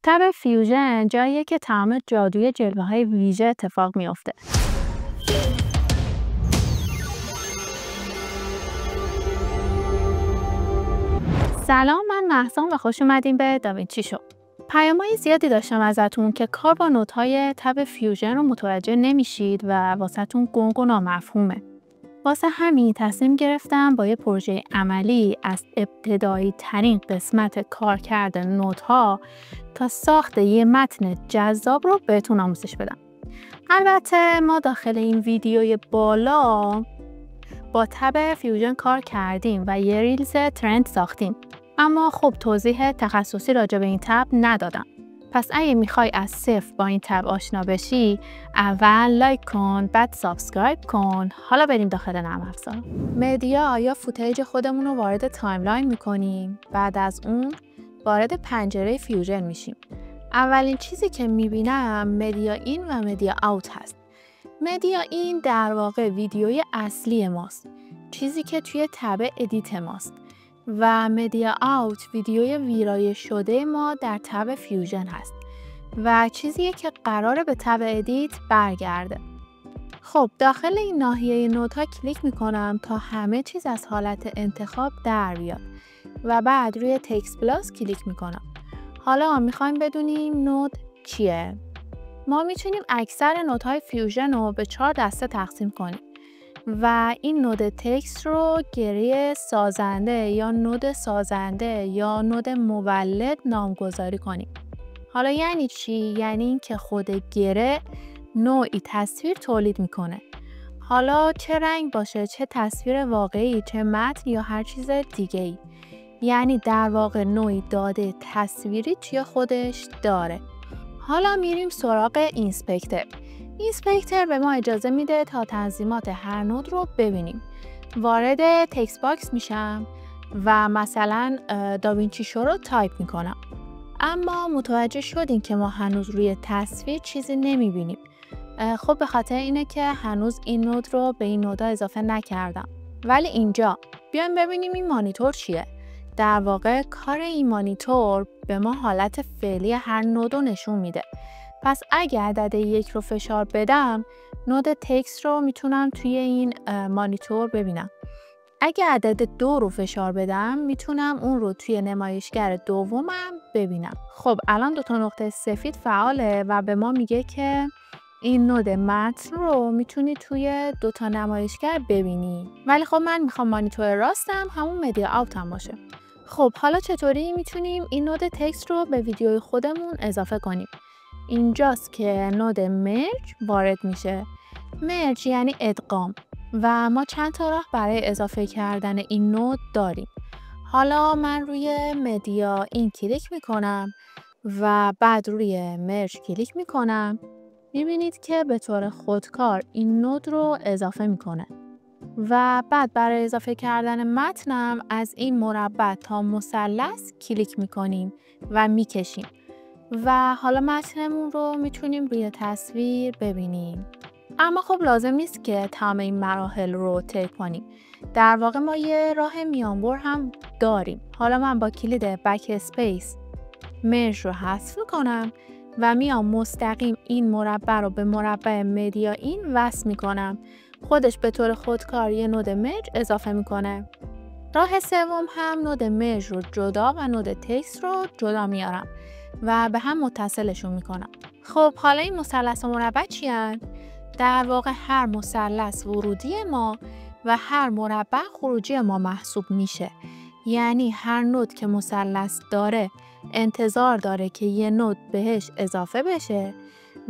تب فیوژن جاییه که تمام جادوی جلوه‌های ویژه اتفاق میفته. سلام، من مهسان و خوش اومدین به داوینچی شو. پیام‌های زیادی داشتم ازتون که کار با نت‌های تب فیوژن رو متوجه نمیشید و واسهتون گنگ و نامفهومه. واسه همین تصمیم گرفتم با یه پروژه عملی از ابتدایی ترین قسمت کارکرد نت‌ها تا ساخت یه متن جذاب رو بهتون آموزش بدم. البته ما داخل این ویدیوی بالا با تب فیوژن کار کردیم و یه ریلز ترند ساختیم، اما خب توضیح تخصصی راجع به این تب ندادم. پس اگه میخوای از صفر با این تب آشنا بشی، اول لایک کن، بعد سابسکرایب کن. حالا بریم داخل نرم افزار. مدیا یا فوتیج خودمون رو وارد تایملاین میکنیم. بعد از اون وارد پنجره فیوژن میشیم. اولین چیزی که میبینم مدیا این و مدیا اوت هست. مدیا این در واقع ویدیوی اصلی ماست، چیزی که توی تب ادیت ماست، و مدیا اوت ویدیوی ویرایش شده ما در تب فیوژن هست و چیزیه که قراره به تب ادیت برگرده. خب داخل این ناحیه نوت‌ها کلیک میکنم تا همه چیز از حالت انتخاب در بیاد و بعد روی تکست پلاس کلیک میکنم. حالا میخوایم بدونیم نود چیه؟ ما میتونیم اکثر نودهای فیوژن رو به 4 دسته تقسیم کنیم و این نود تکست رو گره سازنده یا نود سازنده یا نود مولد نامگذاری کنیم. حالا یعنی چی؟ یعنی این که خود گره نوعی تصویر تولید میکنه. حالا چه رنگ باشه، چه تصویر واقعی، چه متن یا هر چیز دیگه ای. یعنی در واقع نوعی داده تصویری توی خودش داره. حالا میریم سراغ اینسپکتر. اینسپکتر به ما اجازه میده تا تنظیمات هر نود رو ببینیم. وارد تکست باکس میشم و مثلا داوینچی شو رو تایپ میکنم. اما متوجه شدیم که ما هنوز روی تصویر چیزی نمیبینیم. خب به خاطر اینه که هنوز این نود رو به این نودها اضافه نکردم. ولی اینجا بیایم ببینیم این مانیتور چیه. در واقع کار این مانیتور به ما حالت فعلی هر نود رو نشون میده. پس اگه عدد 1 رو فشار بدم، نود تکست رو میتونم توی این مانیتور ببینم. اگه عدد 2 رو فشار بدم، میتونم اون رو توی نمایشگر دومم ببینم. خب الان 2 نقطه سفید فعاله و به ما میگه که این نود متن رو میتونی توی 2 نمایشگر ببینی. ولی خب من میخوام مانیتور راستم همون مدیا اوت هم باشه. خب حالا چطوری میتونیم این نود تکست رو به ویدیوی خودمون اضافه کنیم؟ اینجاست که نود مرج وارد میشه. مرج یعنی ادغام و ما چند تا راه برای اضافه کردن این نود داریم. حالا من روی مدیا این کلیک میکنم و بعد روی مرج کلیک میکنم. میبینید که به طور خودکار این نود رو اضافه میکنه و بعد برای اضافه کردن متنم از این مربع تا مثلث کلیک میکنیم و میکشیم و حالا متنمون رو میتونیم روی تصویر ببینیم. اما خب لازم نیست که تمام این مراحل رو طی کنیم. در واقع ما یه راه میانبر هم داریم. حالا من با کلید بک اسپیس مرج رو حذف میکنم و میام مستقیم این مربع رو به مربع مدیا این وصل میکنم. خودش به طور خودکار یه نود مرج اضافه میکنه. راه سوم هم نود مرج رو جدا و نود تکست رو جدا میارم و به هم متصلشون میکنم. خب حالا این مثلث و مربع چی هست؟ در واقع هر مثلث ورودی ما و هر مربع خروجی ما محسوب میشه. یعنی هر نود که مثلث داره انتظار داره که یه نود بهش اضافه بشه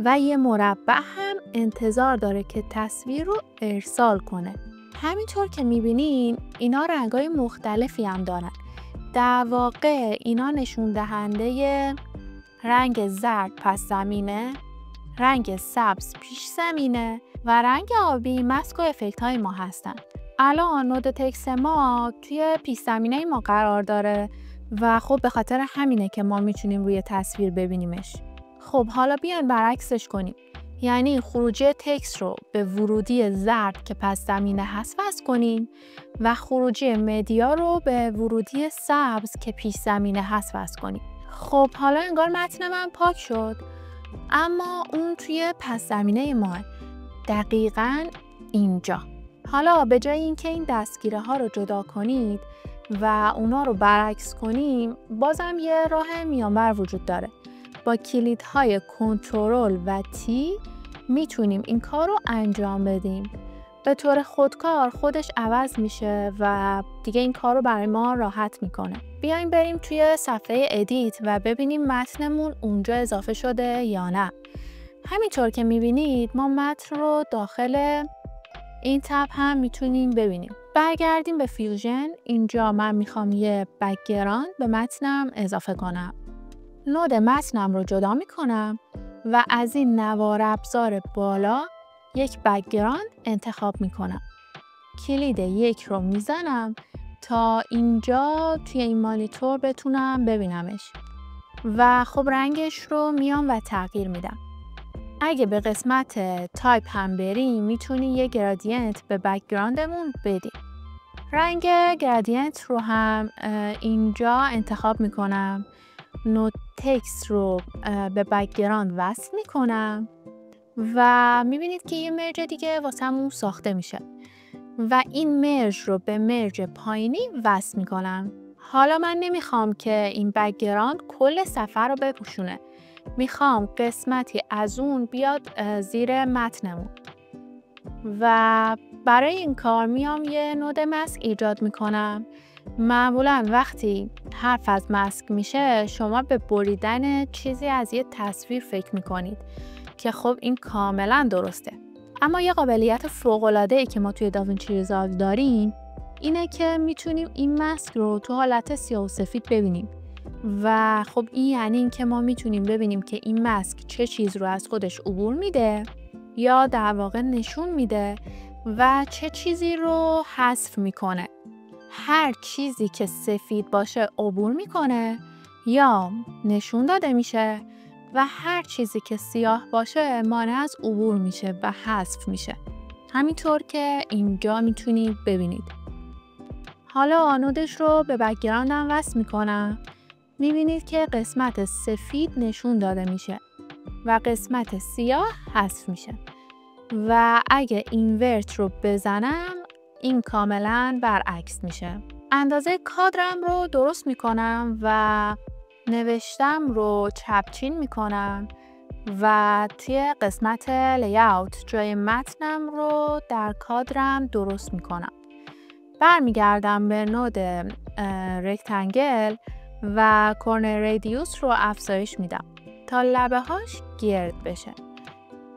و یه مربع هم انتظار داره که تصویر رو ارسال کنه. همینطور که میبینین اینا رنگای مختلفی هم دارن. در واقع اینا نشون دهنده رنگ زرد پس زمینه، رنگ سبز پیش زمینه و رنگ آبی ماسک و افکت های ما هستن. الان نود تکست ما توی پیش زمینه ما قرار داره و خب به خاطر همینه که ما میتونیم روی تصویر ببینیمش. خب حالا بیان برعکسش کنیم. یعنی خروجی تکست رو به ورودی زرد که پس زمینه هست وصل کنیم و خروجی مدیا رو به ورودی سبز که پیش زمینه هست وصل کنیم. خب حالا انگار متن من پاک شد، اما اون توی پس زمینه ماه، دقیقاً اینجا. حالا به جای اینکه این دستگیره ها رو جدا کنید و اونا رو برعکس کنیم، بازم یه راه میانبر وجود داره. با کلیدهای کنترل و تی میتونیم این کار رو انجام بدیم. به طور خودکار خودش عوض میشه و دیگه این کار رو برای ما راحت میکنه. بیایم بریم توی صفحه ادیت و ببینیم متنمون اونجا اضافه شده یا نه. همینطور که میبینید ما متن رو داخل این تب هم میتونیم ببینیم. برگردیم به فیوژن. اینجا من میخوام یه بک‌گراند به متنم اضافه کنم. نود متنم رو جدا میکنم و از این نوار ابزار بالا یک بک‌گراند انتخاب میکنم. کلید 1 رو میزنم تا اینجا توی این مانیتور بتونم ببینمش و خب رنگش رو میام و تغییر میدم. اگه به قسمت تایپ هم بریم میتونی یه گرادینت به بک‌گراندمون بدیم. رنگ گرادینت رو هم اینجا انتخاب میکنم. نود تکست رو به بک‌گراند وصل میکنم و میبینید که یه مرج دیگه واسمون ساخته میشه و این مرج رو به مرج پایینی وصل میکنم. حالا من نمیخوام که این بک‌گراند کل صفحه رو بپوشونه. میخوام قسمتی از اون بیاد زیر متنمون و برای این کار میام یه نود ماسک ایجاد میکنم. معمولا وقتی حرف از ماسک میشه شما به بریدن چیزی از یه تصویر فکر میکنید که خب این کاملا درسته، اما یه قابلیت فوق‌العاده‌ای که ما توی داوینچی ریزالو داریم اینه که میتونیم این ماسک رو تو حالت سیاه و سفید ببینیم و خب این یعنی این که ما میتونیم ببینیم که این ماسک چه چیز رو از خودش عبور میده یا در واقع نشون میده و چه چیزی رو حذف میکنه. هر چیزی که سفید باشه عبور میکنه یا نشون داده میشه و هر چیزی که سیاه باشه مانع از عبور میشه و حذف میشه. همینطور که اینجا میتونید ببینید. حالا نودش رو به بک‌گراندم وصل میکنم. میبینید که قسمت سفید نشون داده میشه و قسمت سیاه حذف میشه و اگه اینورت رو بزنم این کاملا برعکس میشه. اندازه کادرم رو درست میکنم و نوشتم رو چپچین میکنم و توی قسمت لیاوت جای متنم رو در کادرم درست میکنم. برمیگردم به نود رکتنگل و کورنر ریدیوس رو افزایش میدم تا لبه هاش گرد بشه.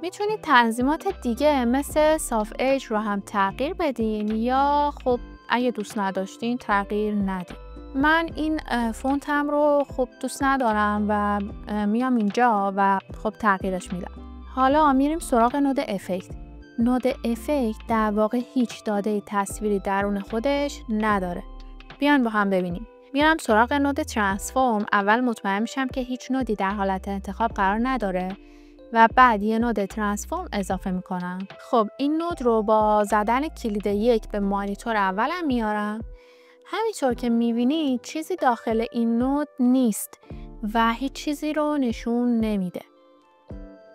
میتونید تنظیمات دیگه مثل صاف ایج رو هم تغییر بدین یا خب اگه دوست نداشتین تغییر ندین. من این فونتم رو خب دوست ندارم و میام اینجا و خب تغییرش میدم. حالا میریم سراغ نود افکت. نود افکت در واقع هیچ داده تصویری درون خودش نداره. بیان با هم ببینیم. میرم سراغ نود ترانسفورم. اول مطمئن میشم که هیچ نودی در حالت انتخاب قرار نداره و بعد یه نود ترانسفورم اضافه میکنم. خب این نود رو با زدن کلید 1 به مانیتور اولم میارم. همینطور که میبینید چیزی داخل این نود نیست و هیچ چیزی رو نشون نمیده.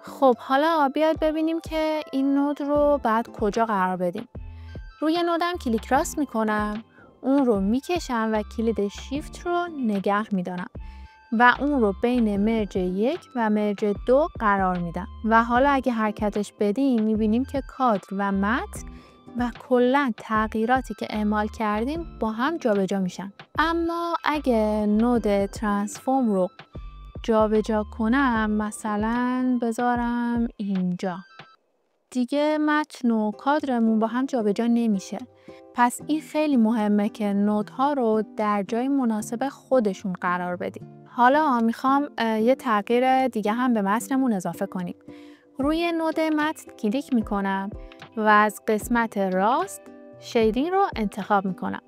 خب حالا بیاید ببینیم که این نود رو بعد کجا قرار بدیم. روی نودم کلیک راست میکنم، اون رو میکشم و کلید شیفت رو نگه میدارم و اون رو بین مرج 1 و مرج 2 قرار میدم و حالا اگه حرکتش بدیم میبینیم که کادر و متن و کلا تغییراتی که اعمال کردیم با هم جابجا میشن. اما اگه نود ترانسفورم رو جابجا کنم، مثلا بذارم اینجا، دیگه متن و کادرمون با هم جابجا نمیشه. پس این خیلی مهمه که نودها رو در جای مناسب خودشون قرار بدیم. حالا میخوام یه تغییر دیگه هم به متنمون اضافه کنیم. روی نود متن کلیک میکنم و از قسمت راست شیدینگ رو انتخاب میکنم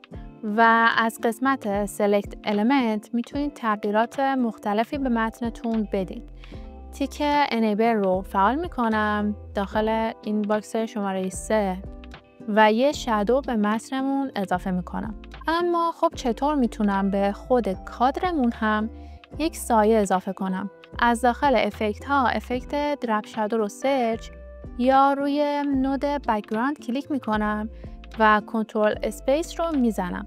و از قسمت سلکت الیمنت میتونید تغییرات مختلفی به متنتون بدید. تیک انیبل رو فعال میکنم داخل این باکس شماره 3 و یه شادو به متنمون اضافه میکنم. اما خب چطور میتونم به خود کادرمون هم یک سایه اضافه کنم. از داخل افکت ها افکت درپ شادو رو سرچ یا روی نود بک‌گراند کلیک میکنم و کنترل اسپیس رو میزنم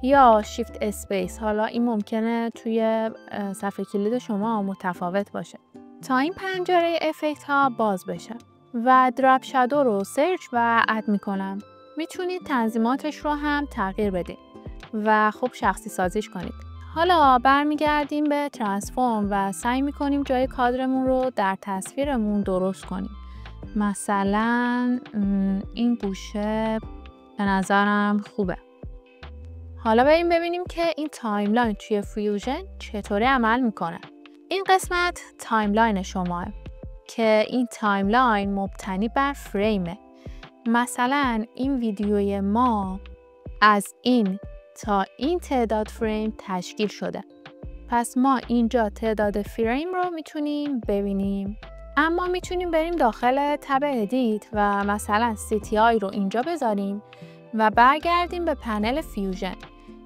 یا شیفت اسپیس. حالا این ممکنه توی صفحه کلید شما متفاوت باشه تا این پنجره افکت ها باز بشه و درپ شادو رو سرچ و اد میکنم. میتونید تنظیماتش رو هم تغییر بدید و خوب شخصی سازیش کنید. حالا برمیگردیم به ترانسفورم و سعی میکنیم جای کادرمون رو در تصویرمون درست کنیم. مثلا این گوشه به نظرم خوبه. حالا بریم ببینیم که این تایملاین توی فیوژن چطوری عمل میکنه. این قسمت تایملاین شماه که این تایملاین مبتنی بر فریمه. مثلا این ویدیوی ما از این تا این تعداد فریم تشکیل شده. پس ما اینجا تعداد فریم رو میتونیم ببینیم. اما میتونیم بریم داخل تب ادیت و مثلا CTI رو اینجا بذاریم و برگردیم به پنل فیوژن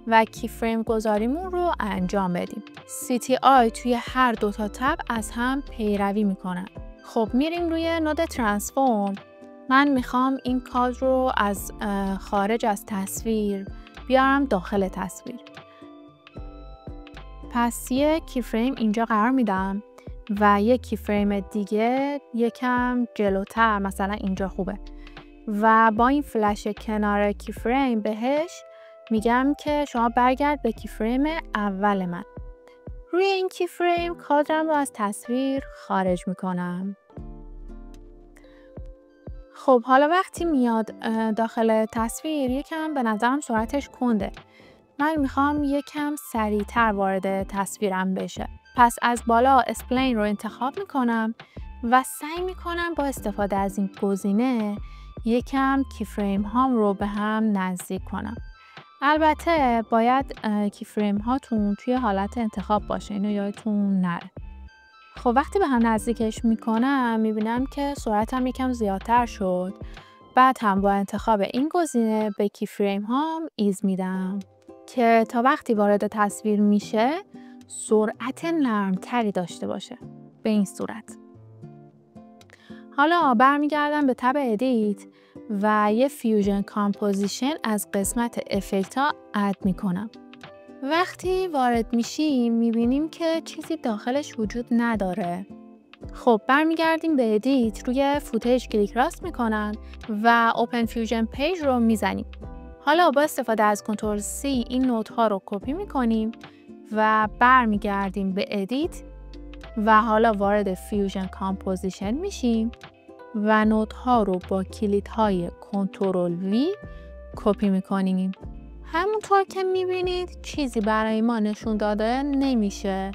و کی فریم گذاریمون رو انجام بدیم. CTI توی هر دوتا تب از هم پیروی میکنن. خب میریم روی نود ترانسفورم. من میخوام این کادر رو از خارج از تصویر بیارم داخل تصویر. پس یک کی فریم اینجا قرار میدم و یک کی فریم دیگه یکم جلوتر، مثلا اینجا خوبه، و با این فلش کنار کی فریم بهش میگم که شما برگرد به کی فریم اول من. روی این کی فریم کادرم رو از تصویر خارج میکنم. خب حالا وقتی میاد داخل تصویر یکم به نظرم سرعتش کنده. من میخوام یکم سریعتر وارد تصویرم بشه. پس از بالا اسپلین رو انتخاب میکنم و سعی میکنم با استفاده از این گزینه یکم کی فریم هام رو به هم نزدیک کنم. البته باید کی فریم هاتون توی حالت انتخاب باشه، اینو یادتون نره. خب وقتی به هم نزدیکش میکنم میبینم که سرعتم یکم زیادتر شد. بعد هم با انتخاب این گزینه به کی فریم هام ایز میدم که تا وقتی وارد تصویر میشه سرعت نرمتری داشته باشه. به این صورت. حالا برمیگردم به تب ادیت و یه فیوژن کامپوزیشن از قسمت افکت ها اد میکنم. وقتی وارد میشیم میبینیم که چیزی داخلش وجود نداره. خب برمیگردیم به ادیت، روی فوتیج کلیک راست میکنن و اوپن فیوژن پیج رو میزنیم. حالا با استفاده از کنترل C این نودها رو کپی میکنیم و برمیگردیم به ادیت و حالا وارد فیوژن کامپوزیشن میشیم و نودها رو با کلیدهای کنترل V کپی میکنیم. همونطور که میبینید چیزی برای ما نشون داده نمیشه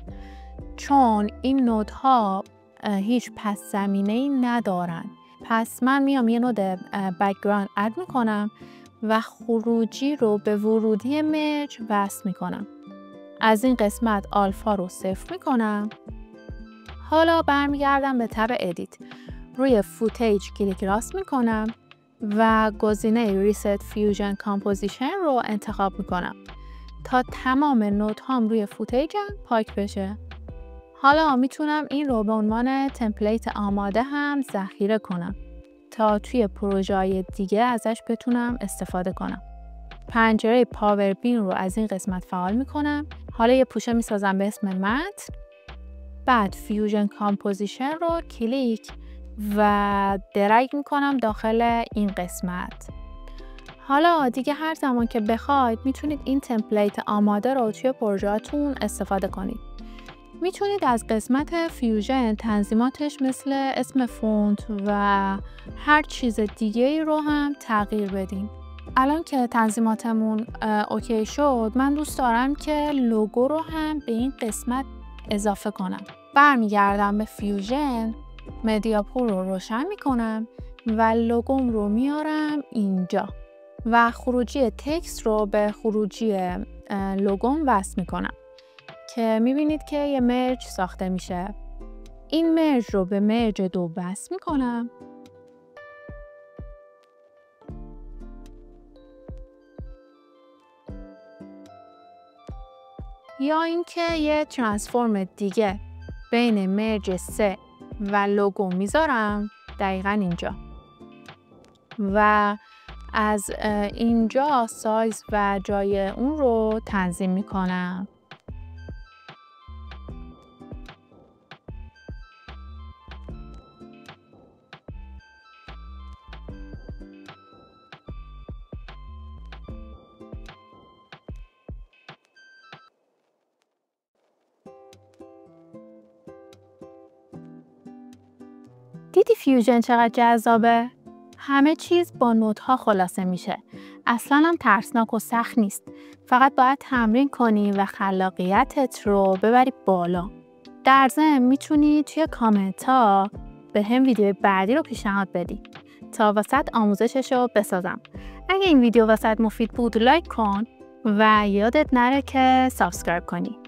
چون این نودها هیچ پس زمینه‌ای ندارن. پس من میام یه نود بک‌گراند اد میکنم و خروجی رو به ورودی مرج وصل میکنم. از این قسمت آلفا رو 0 میکنم. حالا برمیگردم به تب ادیت، روی فوتیج کلیک راست میکنم و گزینه ریست فیوژن کامپوزیشن رو انتخاب میکنم تا تمام نودهام روی فوتیجم پاک بشه. حالا میتونم این رو به عنوان تمپلیت آماده هم ذخیره کنم تا توی پروژه‌های دیگه ازش بتونم استفاده کنم. پنجره پاور بین رو از این قسمت فعال میکنم. حالا یه پوشه میسازم به اسم متن. بعد فیوژن کامپوزیشن رو کلیک و درگ میکنم داخل این قسمت. حالا دیگه هر زمان که بخواید میتونید این تمپلیت آماده رو توی پروژه‌تون استفاده کنید. میتونید از قسمت فیوژن تنظیماتش مثل اسم فونت و هر چیز دیگه رو هم تغییر بدیم. الان که تنظیماتمون اوکی شد، من دوست دارم که لوگو رو هم به این قسمت اضافه کنم. برمیگردم به فیوژن، مدیا پول رو روشن میکنم و لوگوم رو میارم اینجا و خروجی تکست رو به خروجی لوگوم وصل میکنم که میبینید که یه مرج ساخته میشه. این مرج رو به مرج 2 وصل میکنم. یا اینکه یه ترانسفورم دیگه بین مرج 3 و لوگو میذارم دقیقاً اینجا و از اینجا سایز و جای اون رو تنظیم میکنم. دیدی فیوژن چقدر جذابه؟ همه چیز با نودها خلاصه میشه. اصلا هم ترسناک و سخت نیست. فقط باید تمرین کنی و خلاقیتت رو ببری بالا. در ضمن میتونی توی کامنت ها به هم ویدیو بعدی رو پیشنهاد بدی تا واسط آموزشش رو بسازم. اگه این ویدیو واسط مفید بود لایک کن و یادت نره که سابسکرایب کنی.